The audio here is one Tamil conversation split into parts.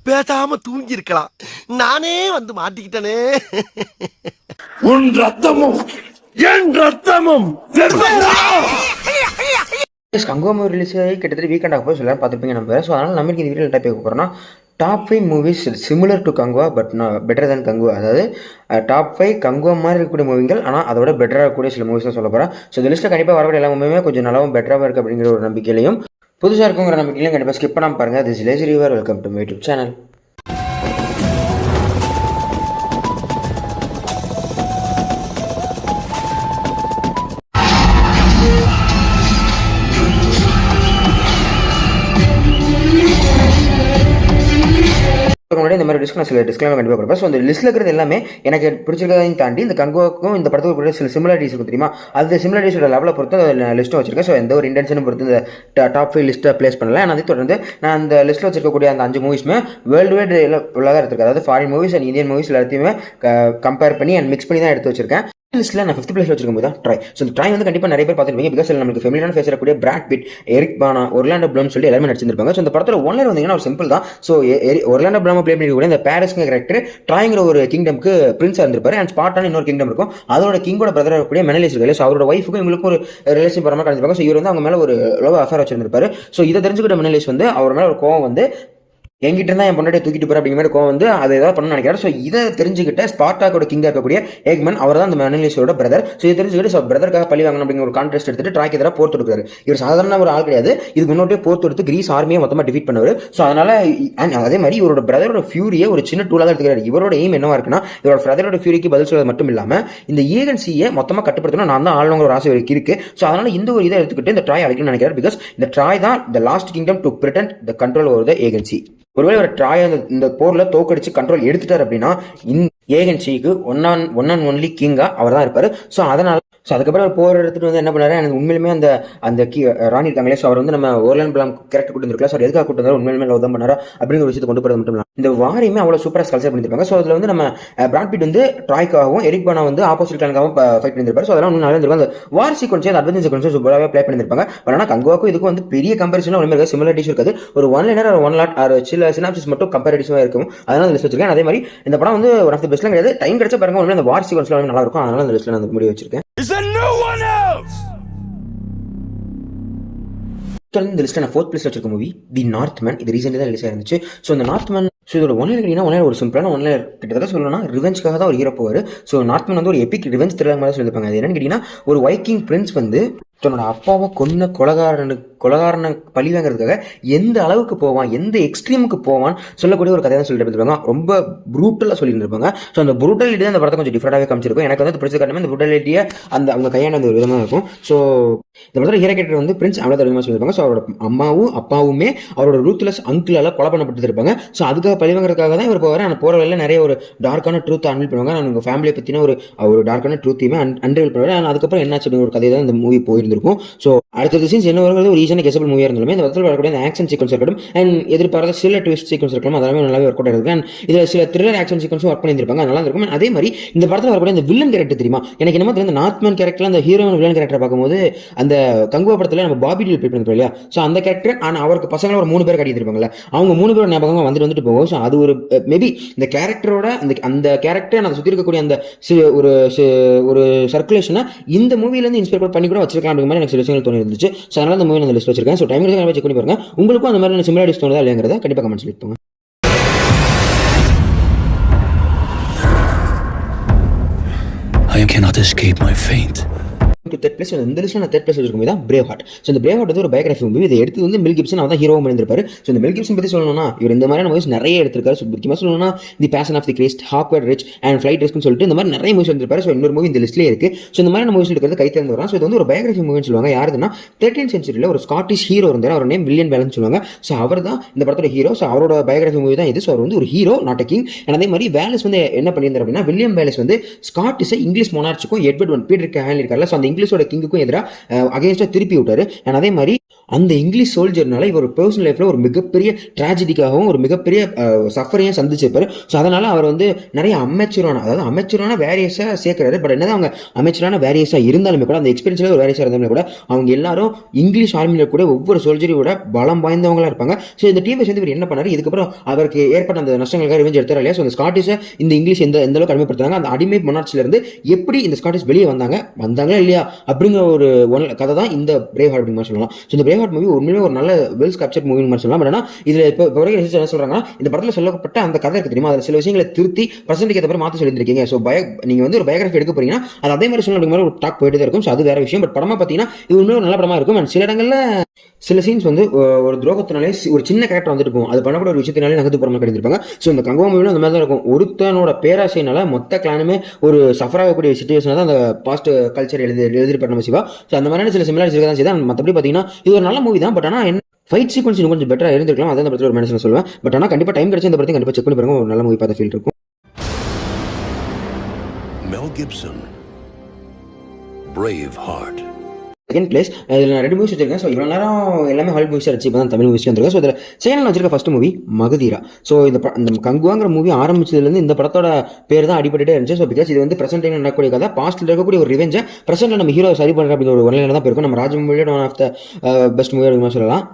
பேசாம தூங்கி இருக்கலாம். நானே வந்து மாட்டிக்கிட்டனே. உன் ரத்தமும் என் ரத்தமும் கங்குவா மூவி ரிலீஸ் ஆகி கிட்டத்தட்ட வீக்கெண்ட் ஆக போய் சொல்லலாம் பார்த்துருப்பீங்க நம்ம. ஸோ அதனால் நமக்கு இந்த வீடியோ டைப் போகிறோம்னா top 5 movies similar to Kanguva but better than Kanguva. அதாவது டாப் 5 கங்குவா மாதிரி இருக்கக்கூடிய மூவிகள், ஆனால் அதோட பெட்டராக இருக்கக்கூடிய சில மூவிஸ் தான் சொல்ல போகிறேன். ஸோ இந்த லிஸ்ட்டில் கண்டிப்பாக வரக்கூடிய எல்லா மூவியுமே கொஞ்சம் நல்லாவும் பெட்டராக இருக்குது அப்படிங்கிற ஒரு நம்பிக்கையிலையும் புதுசாக இருக்குங்கிற நம்பிக்கையிலையும் கண்டிப்பாக ஸ்கிப் பண்ணாமல் பாருங்கள். This lazy river, welcome to my YouTube channel. இந்த மாதிரி டிஸ்க் நான் சில டிஸ்க்லாம் கண்டிப்பாக கொடுப்பேன். ஸோ அந்த லிஸ்ட்டில் இருக்கிறது எல்லாமே எனக்கு பிடிச்சிருக்கதையும் தாண்டி இந்த கங்குவாக்கும் இந்த படத்துக்கு சில சிமிலாரிட்டிஸ் இருக்கும் தெரியுமா, அது சிமிலாரிட்டிஸோட லெவலில் பொறுத்து லிஸ்ட்டும் வச்சிருக்கேன். ஸோ எந்த ஒரு இன்டென்ஷனும் பொறுத்து இந்த டாப் 5 லிஸ்ட்டை பிளேஸ் பண்ணல. ஆனால் அதை தொடர்ந்து நான் அந்த லிஸ்ட்டில் வச்சிருக்கக்கூடிய அந்த 5 மூவிஸுமே வேர்ல்டு வைட் உள்ளதாக எடுத்துருக்கேன். அதாவது foreign movies and Indian movies எல்லாத்தையுமே கம்பேர் பண்ணி அண்ட் மிக்ஸ் பண்ணி தான் எடுத்து வச்சிருக்கேன். லிஸ்ட்டில் நான் 5th பிளேஸ் வச்சிருக்கும் போது தான் ட்ரை. ஸோ இந்த ட்ரை வந்து கண்டிப்பாக நிறைய பேர் பார்த்துருப்பீங்க. பிகாஸ் நமக்கு ஃபெமிலியான ஃபேஸ் இருக்கக்கூடிய பிராட் பிட், எரிக் பானா, ஒர்லாண்டோ ப்ளூம் சொல்லி எல்லாமே நடிச்சிருப்பாங்க. ஸோ இந்த படத்தில் ஒன்லைன் வந்தீங்கன்னா ஒரு சிம்பிள் தான். ஸோ ஒர்லாண்டோ ப்ளூம் ப்ளே பண்ணிக்கூடிய இந்த பாரிஸ்ங்கிற கேரக்டர் ட்ராயிங்கிற ஒரு கிங்டம்க்கு பிரின்ஸாக இருந்திருப்பாரு. அண்ட் ஸ்பாட்டான இன்னொரு கிங்டம் இருக்கும், அதோட கிங்கோட பிரதராக இருக்கக்கூடிய மெனலிஸ் இருக்காரு. ஸோ அவரோட ஒய்ஃபுக்கும் இவங்களுக்கும் ஒரு ரிலேஷன் பரமாக கண்டிப்பாங்க. ஸோ இவர் வந்து அவங்க மேலே ஒரு லவ் அஃபேர் வச்சிருந்திருப்பாரு. ஸோ இதை தெரிஞ்சுக்கிட்ட மெனலிஸ் வந்து அவர் மேலே ஒரு கோவம் வந்து என்கிட்ட தான் என் பொண்டாட்டியை தூக்கிட்டு போகிற அப்படிங்கிற மாதிரி கோவம் வந்து அதை ஏதாவது பண்ண நினைக்கிறார். ஸோ இதை தெரிஞ்சுக்கிட்ட ஸ்பார்டாக்கோட கிங்காக இருக்கக்கூடிய ஏக்மன், அவர் தான் அந்த மெனலிஸோட பிரதர். ஸோ இதை தெரிஞ்சுக்கிட்டு ஸோ பிரதருக்காக பழி வாங்கணும் அப்படிங்கிற ஒரு கான்டெஸ்ட் எடுத்துட்டு ட்ராய்க்கு எதிராக போர் தொடுக்கிறாரு. இவர் சாதாரண ஒரு ஆள் கிடையாது, இதுக்கு முன்னோட்டே போர் தொடுத்து கிரீஸ் ஆர்மியை மொத்தமாக டிஃபீட் பண்ணுவார். ஸோ அதனால அதே மாதிரி இவரோட பிரதரோட ஃபியூரியை ஒரு சின்ன டூலாக தான் எடுத்துக்கிறாரு. இவரோட எய்ம் என்னவா இருக்குன்னா, இவரோட பிரதரோட ஃபியூரிக்கு பதில் சொல்வது மட்டும் இல்லாமல் இந்த ஏஜென்சியை மொத்தமாக கட்டுப்படுத்தணும், நான் தான் ஆளுங்கிற ஒரு ஆசை இருக்கு. ஸோ அதனால இந்த ஒரு இதை எடுத்துக்கிட்டு இந்த ட்ராய் அழைக்கணும்னு நினைக்கிறார். பிகாஸ் இந்த ட்ராய் தான் the last kingdom to pretend the control over the agency. ஒருவேளை ஒரு ட்ராய் இந்த போர்ல தோக்கடிச்சு கண்ட்ரோல் எடுத்துட்டார் அப்படின்னா இந்த ஏஜென்சிக்கு ஒன் அண்ட் ஒன்லி கிங்கா அவர் தான் இருப்பாரு. ஸோ அதனால அதுக்கப்புறம் அவர் போர் எடுத்துட்டு வந்து என்ன பண்ணாரு, எனக்கு உண்மையிலுமே அந்த ராணி இருக்காங்களே, ஸோ அவர் வந்து நம்ம ஓர்லாண்ட் ப்ளூம் கேரக்டர் கூட்டு வந்துருக்கலாம். ஸோ எதுக்காக கூட்டு வந்தாரு, உண்மையிலுமே லவ் தான் பண்ணாரா அப்படிங்கிற விஷயத்தை கொண்டு போகிறது மட்டும் இல்லை, இந்த வாரையுமே அவ்வளோ சூப்பராக கல்ச்சர் பண்ணியிருப்பாங்க. ஸோ அதில் வந்து நம்ம பிராட் பிட் வந்து ட்ராய்க்காகவும் எரிக் பானா வந்து ஆப்போசிட் கிளானுக்காகவும் ஃபைட் பண்ணியிருப்பாரு. ஸோ அதெல்லாம் இன்னும் நல்லா இருந்திருக்கும். அந்த வார் சீக்வன்ஸ் அந்த அட்வென்ச்சர் சீக்வன்ஸ் சூப்பராகவே ப்ளே பண்ணியிருப்பாங்க. பட் ஆனால் கங்குவாக்கும் இதுக்கும் வந்து பெரிய கம்பேரிசன் ஒன்றுமே இருக்காது, சிமிலாரிட்டிஸ் இருக்காது. ஒரு 1 லைனர் ஒரு 1 லாட் சில சினாப்சிஸ் மட்டும் கம்பேரிட்டிவாக இருக்கும். அதனால லிஸ்ட் வச்சிருக்கேன். அதே மாதிரி இந்த படம் வந்து ஒன் ஆஃப் தி பெஸ்ட்லாம் கிடையாது, டைம் கிடைச்சா பாருங்க, உண்மையிலே அந்த வார் சீக்வன்ஸ்லாம் நல்லா இருக்கும். அதனால அந்த லிஸ்ட்டில் நான் முடிவு வச்சிருக்கேன். இந்த லிஸ்ட் நான் 4th பிளேஸ் வச்சிருக்க மூவி தி நார்த்மேன். இது ரீசெண்டாக தான் ரிலீஸ் ஆயிருந்துச்சு. ஸோ இந்த நார்த்மேன் ஸோ இதோட ஒன்லைன் கேட்டீங்கன்னா ஒன்லைன் ஒரு சிம்பிளான ஒன்லைன் கிட்டத்தட்ட சொல்லணும்னா ரிவெஞ்சுக்காக தான் ஒரு ஹீரோ போவார். ஸோ நார்த்மேன் வந்து ஒரு எபிக் ரிவெஞ்ச் த்ரில்லர் மாதிரி சொல்லியிருப்பாங்க. அது என்னன்னு கேட்டீங்கன்னா, ஒரு வைக்கிங் பிரின்ஸ் வந்து தன்னோட அப்பாவை கொன்ன கொலகாரனை பழி வாங்கிறதுக்காக எந்த அளவுக்கு போவான், எந்த எக்ஸ்ட்ரீமுக்கு போவான் சொல்லக்கூடிய ஒரு கதையை தான் சொல்லிட்டு இருப்பாங்க. ரொம்ப ப்ரூட்டலாக சொல்லியிருந்திருப்பாங்க. ஸோ அந்த ப்ரூட்டலிட்டி தான் அந்த படத்தை கொஞ்சம் டிஃப்ரெண்டாகவே காமிச்சிருக்கும். எனக்கு வந்து பிடிச்ச காரணமே இந்த ப்ரூட்டலிட்டியை அவங்க கையாண்ட அந்த ஒரு விதமாக இருக்கும். ஸோ இந்த படத்தில் ஹீரோ கேரக்டர் வந்து பிரின்ஸ் அவ்வளோ அதிகமாக சொல்லியிருப்பாங்க. ஸோ அவரோட அம்மாவும் அப்பாவுமே அவரோட ரூத்லெஸ் அங்கிளால் கொலை பண்ணப்பட்டு இருப்பாங்க. ஸோ அதுக்காக பழி வாங்குறதுக்காக தான் இவர் போவார். ஆனால் போகிற வழியில் நிறைய ஒரு டார்க்கான ட்ரூத் அன்வீல் பண்ணுவாங்க. நான் உங்கள் ஃபேமிலியை பற்றின ஒரு டார்க்கான ட்ரூத்தையுமே அன்வீல் பண்ணுவார். ஆனால் அதுக்கப்புறம் என்னாச்சு அப்படிங்கிற ஒரு கதை தான் இந்த மூவி போயிருந்திருக்கும். ஸோ அடுத்த சீன்ஸ் என்ன வருகிறது ஒரு ஈஸியான கெசபிள் மூவியாக இருந்தாலுமே இந்த படத்தில் வரக்கூடிய அந்த ஆக்ஷன் சீக்வன்ஸ் இருக்கட்டும் அண்ட் எதிர்பார்த்த சில ட்விஸ்ட் சீக்வன்ஸ் இருக்கலாம், அதெல்லாமே நல்லாவே ஒர்க் அவுட் ஆயிருக்கு. அண்ட் இதில் சில த்ரில்லர் ஆக்ஷன் சீக்வன்ஸும் ஒர்க் பண்ணியிருப்பாங்க, நல்லா இருக்கும். அதே மாதிரி இந்த படத்தில் வரக்கூடிய அந்த வில்லன் கேரக்டர் தெரியுமா, எனக்கு என்ன தெரியும், இந்த நார்த்மேன் கேரக்டர் அந்த ஹீரோயின் வில்லன் கேரக்டர் பார்க்கும்போது அந்த கங்குவா படத்தில் நம்ம பாபி டீல் ப்ளே பண்ணிருப்போம் இல்லையா. ஸோ அந்த கேரக்டர் ஆனால் அவருக்கு பசங்களை ஒரு 3 பேர் கட்டியிருப்பாங்கல்ல, அவங்க 3 பேர் ஞாபகமாக வந்துட்டு போகும். ஸோ அது ஒரு மேபி இந்த கேரக்டரோட அந்த கேரக்டர் அதை சுற்றி இருக்கக்கூடிய அந்த ஒரு சர்க்குலேஷனை இந்த மூவிலேருந்து இன்ஸ்பயர் பண்ணி கூட வச்சிருக்கலாம் அப்படிங்கிற மாதிரி எனக்கு சில விஷயங்கள் தோணி இருந்துச்சு. ஸோ அதனால அந்த மூவி அந்த லிஸ்ட் வச்சிருக்கேன். ஸோ டைம் செக் பண்ணி பாருங்க, உங்களுக்கும் அந்த மாதிரி சிமிலாரிட்டிஸ் தோணுதா இல்லைங்கிறத கண்டிப்பாக கமெண்ட் சொல்லிட்டு I cannot escape my fate. Third place இந்த லிஸ்ட்ல நான் தேர்ட் பிளேஸ் வச்சிருக்கும் தான் பிரேவ் ஹார்ட். ஸோ இந்த பிரேவ் ஹார்ட் வந்து ஒரு பயோகிராஃபி மூவி. இதை எடுத்து வந்து மெல் கிப்சன் அவர் தான் ஹீரோவும் பண்ணியிருப்பாரு. ஸோ இந்த மெல் கிப்சன் பற்றி சொல்லணும்னா இவர் இந்த மாதிரியான மூவிஸ் நிறைய எடுத்திருக்காரு. ஸோ முக்கியமாக சொல்லணும்னா the passion of the Christ, ஹாக்வர்ட் ரிச் அண்ட் ஃப்ளைட் ரிஸ்க்னு சொல்லிட்டு இந்த மாதிரி நிறைய மூவிஸ் எடுத்திருப்பாரு. ஸோ இன்னொரு மூவி இந்த லிஸ்ட்லேயே இருக்கு. ஸோ இந்த மாதிரி மூவிஸ் எடுக்கிறது கை தேர்ந்து வரான். ஸோ இது வந்து ஒரு பயோகிராஃபி மூவின்னு சொல்லுவாங்க. யாருன்னா 13th சென்ச்சுரியில் ஒரு ஸ்காட்டிஷ் ஹீரோ இருந்தார், அவர் நேம் வில்லியம் வேலன்ஸ் சொல்லுவாங்க. ஸோ அவர் தான் இந்த படத்தோட ஹீரோ. ஸோ அவரோட பயோகிராஃபி மூவி தான் இது. ஸோ அவர் வந்து ஒரு hero, not a king. And அதே மாதிரி வேலஸ் வந்து என்ன பண்ணியிருந்தார் அப்படின்னா, வில்லியம் வேலஸ் வந்து ஸ்காட்டிஷை இங்கிலீஷ் மொனார்ச்சுக்கும் எட்வர்ட் 1 பீட்டர் ஹேண்டில் இருக்கார்ல, ஸோ அந்த இங்கிலீஷோட கிங்குக்கும் எதிராக அகேன்ஸ்டாக திருப்பி விட்டாரு. அண்ட் அதே மாதிரி அந்த இங்கிலீஷ் சோல்ஜர்னால இவர் பர்சனல் லைஃப்பில் ஒரு மிகப்பெரிய ட்ராஜடிக்காகவும் ஒரு மிகப்பெரிய சஃபரையும் சந்திச்சிருப்பார். ஸோ அதனால் அவர் வந்து நிறைய அமைச்சரான வேரியஸாக சேர்க்குறாரு. பட் என்னதான் அவங்க அமைச்சரான வேரியஸாக இருந்தாலுமே கூட அந்த எக்ஸ்பீரியன்ஸில் ஒரு வேரியஸாக இருந்தாலுமே கூட அவங்க எல்லாரும் இங்கிலீஷ் ஆர்மியில் கூட ஒவ்வொரு சோல்ஜரையோட பலம் வாய்ந்தவங்களாக இருப்பாங்க. ஸோ இந்த டீமை சேர்ந்து இவர் என்ன பண்ணார், இதுக்கப்புறம் அவருக்கு ஏற்பட்ட அந்த நஷ்டங்களுக்காக ரிவெஞ்ச் எடுத்தார் இல்லையா. ஸோ அந்த ஸ்காட்டிஷை இந்த இங்கிலீஷ் எந்த அளவுக்கு அடிமைப்படுத்துறாங்க, அந்த அடிமை மொனார்ச்சிலேருந்து எப்படி இந்த ஸ்காட்டிஷ் வெளியே வந்தாங்களா இல்லையா அப்படிங்கிற ஒரு கதை தான் இந்த பிரேவ் ஹார்ட் அப்படிங்கிற சொல்லலாம். ஸோ இந்த பிரேவ் ஹார்ட் மூவி உண்மையிலே ஒரு நல்ல வெல் கேப்சர்ட் மூவி மாதிரி சொல்லலாம். பட் ஆனால் இதில் இப்போ வரைக்கும் என்ன சொல்கிறாங்கன்னா, இந்த படத்தில் சொல்லப்பட்ட அந்த கதை இருக்கு தெரியுமா, அதில் சில விஷயங்களை திருத்தி பிரசன்ட்டுக்கு ஏற்ற மாதிரி மாற்றி சொல்லியிருக்கீங்க. ஸோ நீங்கள் வந்து ஒரு பயோகிராஃபி எடுக்க போறீங்கன்னா அது அதே மாதிரி சொல்லணும் அப்படிங்கிற ஒரு டாக் போயிட்டு தான் இருக்கும். ஸோ அது வேற விஷயம். பட் படமாக பார்த்தீங்கன்னா இது உண்மையிலே ஒரு நல்ல படமாக இருக்கும். அண்ட் சில இடங்களில் சில சீன்ஸ் வந்து ஒரு துரோகத்தினாலே ஒரு சின்ன கேரக்டர் வந்துட்டு போகும், அது பண்ணக்கூட ஒரு விஷயத்தினாலே நகர்த்து போகிற மாதிரி கிடைச்சிருப்பாங்க. ஸோ இந்த கங்குவா மூவிலும் அந்த மாதிரி தான் இருக்கும். ஒருத்தனோட பேராசையினால மொத்த கிளானுமே ஒரு சஃபர் ஆகக்கூடிய சிச்சுவேஷன் தான் அந்த பாஸ்ட் கல்ச்சர் எழுதிருப்பார் நம்ம சிவா. ஸோ அந்த மாதிரியான சில சிமிலாரிட்டிஸ் இருக்க தான் செய்யுது. மற்றபடி பார்த்தீங்கன்னா இது ஒரு நல்ல மூவி தான். பட் ஆனால் ஃபைட் சீக்வன்ஸ் இன்னும் கொஞ்சம் பெட்டராக இருந்திருக்கலாம், அதான் இந்த படத்தில் ஒரு மென்ஷன் சொல்லுவேன். பட் ஆனால் கண்டிப்பாக டைம் கிடைச்சி இந்த படத்தை கண்டிப்பாக செக் பண்ணி பாருங்க, ஒரு நல்ல மூவி பார்த்த ஃபீல் இருக்கும். Mel Gibson, Braveheart. Second place இதில் நான் 2 மூவிஸ் வச்சிருக்கேன். ஸோ இவ்வளோ நேரம் எல்லாமே ஹாலிவுட் மூவிஸ் வச்சு இப்போ தான் தமிழ் மூவிஸ் வந்திருக்கேன். ஸோ இதில் செகண்ட் வச்சிருக்க ஃபர்ஸ்ட் மூவி மகதீரா. ஸோ இந்த கங்குவாங்கிற மூவி ஆரம்பிச்சதுலேருந்து இந்த படத்தோட பேர் தான் அடிபட்டுட்டே இருந்துச்சு. ஸோ பிகாஸ் இது வந்து பிரசன்ட் டைம் நடக்கக்கூடிய கதை, பாஸ்ட்டில் இருக்கக்கூடிய ஒரு ரிவெஞ்சை பிரசன்ட்டில் நம்ம ஹீரோ சரி பண்ணுற அப்படிங்கிற ஒரு ஒன்லைனில் தான் போயிருக்கும். நம்ம ராஜமௌலியோட one of the best movie அப்படின்னு சொல்லலாம்.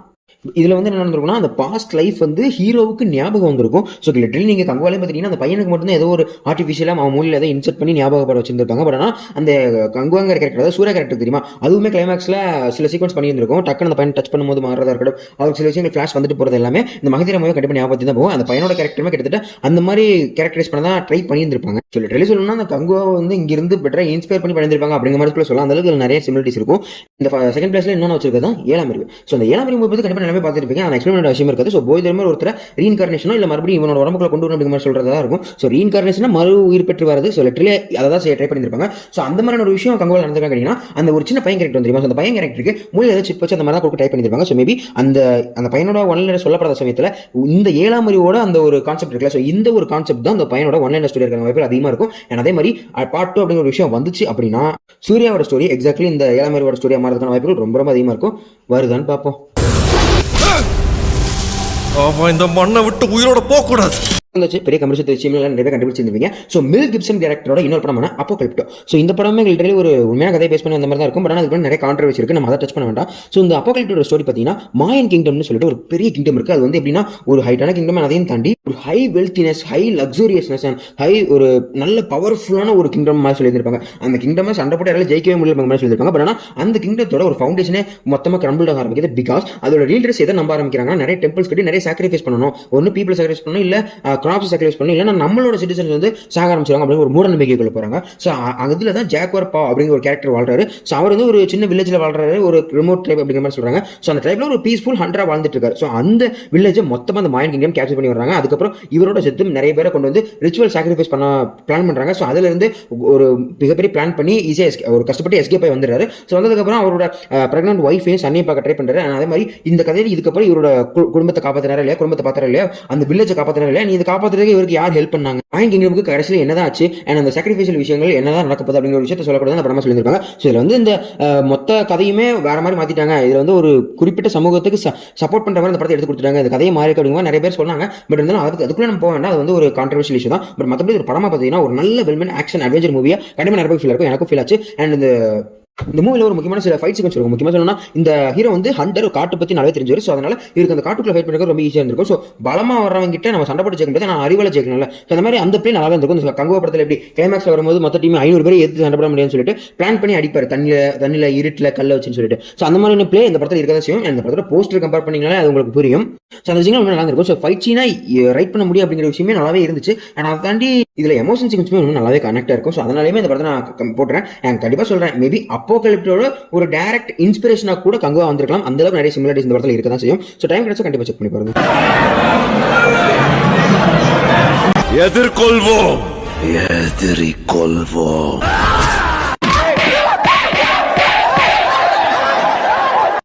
இதில் வந்து என்ன நடந்திருக்குன்னா, அந்த பாஸ்ட் லைஃப் வந்து ஹீரோவுக்கு ஞாபகம் வந்திருக்கும். ஸோ லிட்டரலி நீங்கள் கங்குவாலையும் பார்த்தீங்கன்னா அந்த பையனுக்கு மட்டும் ஏதோ ஒரு ஆர்டிஃபிஷியலாக அவன் மூலியில் ஏதோ இன்செர்ட் பண்ணி ஞாபகப்பட வச்சிருந்திருப்பாங்க. பட் ஆனால் அந்த கங்குவாங்கிற கேரக்டர், அதாவது சூர்யா கேரக்டர் தெரியுமா, அதுவுமே கிளைமேக்ஸில் சில சீக்வன்ஸ் பண்ணியிருந்திருக்கும். டக்குன்னு அந்த பையன் டச் பண்ணும்போது மாறதா இருக்கட்டும், அவருக்கு சில விஷயங்கள் ஃபிளாஷ் வந்துட்டு போகிறது எல்லாமே இந்த மகதீரா மூவி கண்டிப்பாக ஞாபகத்தை தான் போகும். அந்த பையனோட கேரக்டருமே கிட்டத்தட்ட அந்த மாதிரி கேரக்டரைஸ் பண்ண தான் ட்ரை பண்ணியிருந்திருப்பாங்க. ஸோ லிட்டரலி சொல்லணும்னா அந்த கங்குவாவை வந்து இங்கிருந்து பெட்டராக இன்ஸ்பயர் பண்ணி பண்ணியிருப்பாங்க அப்படிங்கிற மாதிரி சொல்லலாம். அந்த அளவுக்கு நிறைய சிமிலிட்டிஸ் இருக்கும். இந்த செகண்ட் பிளேஸ்ல இன்னொன்று வச்சிருக்கிறது தான் ஏழாம் அறிவு. ஸோ அந்த ஏழாம் அறிவு மூவி வந்து கண்டிப்பாக நிறைய பார்த்துருப்பீங்க. அந்த விஷயம் இருக்காது. ஸோ போய் தர்மர் ஒருத்தர் ரீஇன்கார்னேஷனோ இல்லை மறுபடியும் இவனோட உடம்புக்குள்ள கொண்டு வரணும் அப்படிங்கிற மாதிரி சொல்றதா இருக்கும். ஸோ ரீஇன்கார்னேஷனா மறு உயிர் பெற்று வரது. ஸோ லிட்டரலி அதை தான் ட்ரை பண்ணியிருப்பாங்க. ஸோ அந்த மாதிரியான ஒரு விஷயம் கங்குவால் நடந்திருக்காங்க அப்படின்னா, அந்த ஒரு சின்ன பையன் கேரக்டர் தெரியுமா, அந்த பையன் கேரக்டருக்கு மூலையில் ஏதாவது சிப் வச்சு அந்த மாதிரி தான் கொடுக்க ட்ரை பண்ணியிருப்பாங்க. ஸோ மேபி அந்த பையனோட ஒன்லைனர் சொல்லப்படாத சமயத்தில் இந்த ஏழாம் அறிவோட அந்த ஒரு கான்செப்ட் இருக்குல்ல, ஸோ இந்த ஒரு கான்செப்ட் தான் அந்த பையனோட ஒன்லைனர் ஸ்டோரி இருக்கிற வாய்ப்பு அதிகமாக இருக்கும். அதே மாதிரி பார்ட் 2 அப்படிங்கிற ஒரு விஷயம் வந்துச்சு அப்படின்னா சூர்யாவோட ஸ்டோரி எக்ஸாக்ட்லி இந்த ஏழாம் அறிவோட ஸ்டோரியாக மாறதுக்கான வாய்ப்புகள் ரொம்ப ரொம்ப அதிகமாக இருக்கும். வருதான்னு பார்ப்போம். அவன் இந்த மண்ணை விட்டு உயிரோட போக கூடாது. பெரிய கமர்ஷியல் விஷயம் நிறைய கண்டுபிடிச்சிருந்தீங்க. ஸோ மெல் கிப்சன் கேரக்டரோட இன்னொரு படமான அப்போகலிப்டோ. ஸோ இந்த படமே லிட்டரலி ஒரு உண்மையான கதையை பேஸ் பண்ணி அந்த மாதிரி தான் இருக்கும். பட் ஆனால் அதுக்கு நிறைய கான்ட்ரவர்சி இருக்கு, நம்ம அதை டச் பண்ண வேண்டாம். ஸோ இந்த அப்போகலிப்டோட ஸ்டோரி பார்த்தீங்கன்னா மாயன் கிங்டம்னு சொல்லிட்டு ஒரு பெரிய கிங்டம் இருக்கு. அது வந்து எப்படின்னா ஒரு ஹைட்டான கிங்டம், அதையும் தாண்டி ஒரு ஹை வெல்த்தினஸ், ஹை லக்ஸூரியஸ்னஸ் அண்ட் ஹை ஒரு நல்ல பவர்ஃபுல்லான ஒரு கிங்டம் மாதிரி சொல்லியிருப்பாங்க. அந்த கிங்டமை சண்டை போட்டு யாராலும் ஜெயிக்கவே முடியல மாதிரி சொல்லியிருப்பாங்க. பட் ஆனால் அந்த கிங்டத்தோட ஒரு ஃபவுண்டேஷனே மொத்தமாக கிரம்பிள் ஆக ஆரம்பிக்குது. பிகாஸ் அதோட லீடர்ஸ் எதை நம்ப ஆரம்பிக்கிறாங்கன்னா, நிறைய டெம்பிள்ஸ் கட்டி நிறைய சாக்ரிஃபைஸ் பண்ணணும், ஒன்று பீப்புள் சாக்ரிஃபைஸ் பண்ணணும், இல்லை கிராப்ஸ் சாக்ரிஃபைஸ் பண்ணணும், நம்மளோட சிட்டிசன்ஸ் வந்து சாக ஆரம்பிச்சிருவாங்க அப்படின்னு ஒரு மூட நம்பிக்கைக்குள்ள போறாங்க. ஸோ அதுல தான் ஜாக்வர் பா அப்படிங்கிற ஒரு கேரக்டர் வாழ்றாரு. ஸோ அவர் வந்து ஒரு சின்ன வில்லேஜ்ல வாழ்றாரு, ஒரு ரிமோட் ட்ரைப் அப்படிங்கிற மாதிரி சொல்றாங்க. ஸோ அந்த ட்ரைப்ல ஒரு பீஸ்ஃபுல் ஹண்டரா வாழ்ந்துட்டு இருக்காரு. ஸோ அந்த வில்லேஜை மொத்தமாக அந்த மாயன் கிங்டம் கேப்சர் பண்ணி வர்றாங்க. அதுக்கப்புறம் இவரோட செத்து நிறைய பேரை கொண்டு வந்து ரிச்சுவல் சாக்ரிஃபைஸ் பண்ண பிளான் பண்றாங்க. ஸோ அதுல இருந்து ஒரு மிகப்பெரிய பிளான் பண்ணி ஈஸியாக ஒரு கஷ்டப்பட்டு எஸ்கேப் ஆகி வந்துடுறாரு. ஸோ வந்ததுக்கப்புறம் அவரோட பிரெக்னன்ட் ஒய்ஃபையும் சன்னையும் பார்க்க ட்ரை பண்றாரு. அதே மாதிரி இந்த கதையில் இதுக்கப்புறம் இவரோட குடும்பத்தை காப்பாற்றினாரா இல்லையா, குடும்பத்தை பார்த்தாரா இல்லையா, அந்த வில்லேஜை காப்பாற்றினாரா இல்லையா, நீ இதை காப்பாற்றுறதுக்கு இவருக்கு யார் ஹெல்ப் பண்ணாங்க, மாயன் கிங்டமுக்கு கடைசியில் என்னதான் ஆச்சு, அண்ட் அந்த சாக்ரிஃபைஷியல் விஷயங்கள் என்னதான் நடக்கப்போகுது அப்படிங்கிற ஒரு விஷயத்தை சொல்லக்கூடாது அந்த படமா சொல்லியிருப்பாங்க. ஸோ இதில் வந்து இந்த மொத்த கதையுமே வேற மாதிரி மாத்திட்டாங்க. இதில் வந்து ஒரு குறிப்பிட்ட சமூகத்துக்கு சப்போர்ட் பண்ற மாதிரி அந்த படத்தை எடுத்து கொடுத்துட்டாங்க. இந்த கதையை மாறி அப்படிங்கிற நிறைய பேர் சொன்னாங்க. பட் இருந்தாலும் அதுக்குள்ள நம்ம போக வேண்டாம், அது வந்து ஒரு கான்ட்ரவர்ஷியல் இஷ்யூ தான். பட் மற்றபடி ஒரு படமா பார்த்தீங்கன்னா ஒரு நல்ல வெல்மென் ஆக்ஷன் அட்வென்ச்சர் மூவியா கண்டிப்பாக நிறைய பேர் ஃபீல் இருக்கும். எனக்கும் ஃபீல் ஆச்சு. அண்ட் இந்த மூவில ஒரு முக்கியமான சில ஃபைட் சீக்வன்ஸ் இருக்கும். முக்கியமாக சொல்லணும்னா இந்த ஹீரோ வந்து ஹண்டர், காட்டு பற்றி நல்லா தெரிஞ்சவர். ஸோ அதனால இவருக்கு அந்த காட்டுக்குள்ள ஃபைட் பண்ணுறது ரொம்ப ஈஸியாக இருந்திருக்கும். ஸோ பலமா வரவங்க கிட்ட நம்ம சண்டை போட்டு ஜெயிக்க நான் அறிவால ஜெயிக்கணும்ல. ஸோ அந்த மாதிரி அந்த பிளே நல்லா இருந்திருக்கும். இந்த கங்குவா படத்தில் எப்படி கிளைமேக்ஸ்ல வரும்போது மொத்த டீம் 500 பேர் எதிர்த்து சண்டை போட முடியும்னு சொல்லிட்டு பிளான் பண்ணி அடிப்பார், தண்ணியில் இருட்டில் கல்ல வச்சுன்னு சொல்லிட்டு. ஸோ அந்த மாதிரி பிளே இந்த படத்தில் இருக்கதான் செய்யும். அந்த படத்தோட போஸ்டர் கம்பேர் பண்ணிங்கனாலே அது உங்களுக்கு புரியும். ஸோ அந்த விஷயங்கள் நல்லா இருக்கும். ஸோ ஃபைட் சீனா ரைட் பண்ண முடியும் அப்படிங்கிற விஷயமே நல்லாவே இருந்துச்சு. அண்ட் அதை தாண்டி இதில் எமோஷன் சீக்வன்ஸுமே இன்னும் நல்லாவே கனெக்டாக இருக்கும். ஸோ அதனாலேயே இந்த படத்தை நான் போட்டுறேன். நான் கண்டிப்பாக சொல்கிறேன், மேபி அப்போகலிப்டோட ஒரு டைரக்ட் இன்ஸ்பிரேஷனா கூட கங்குவா வந்திருக்கலாம். அந்த அளவுக்கு நிறைய சிமிலாரிட்டிஸ் இந்த படத்தில் இருக்க தான் செய்யும். ஸோ டைம் கிடைச்சா கண்டிப்பாக செக் பண்ணி பாருங்க. எதிர்கொள்வோம்.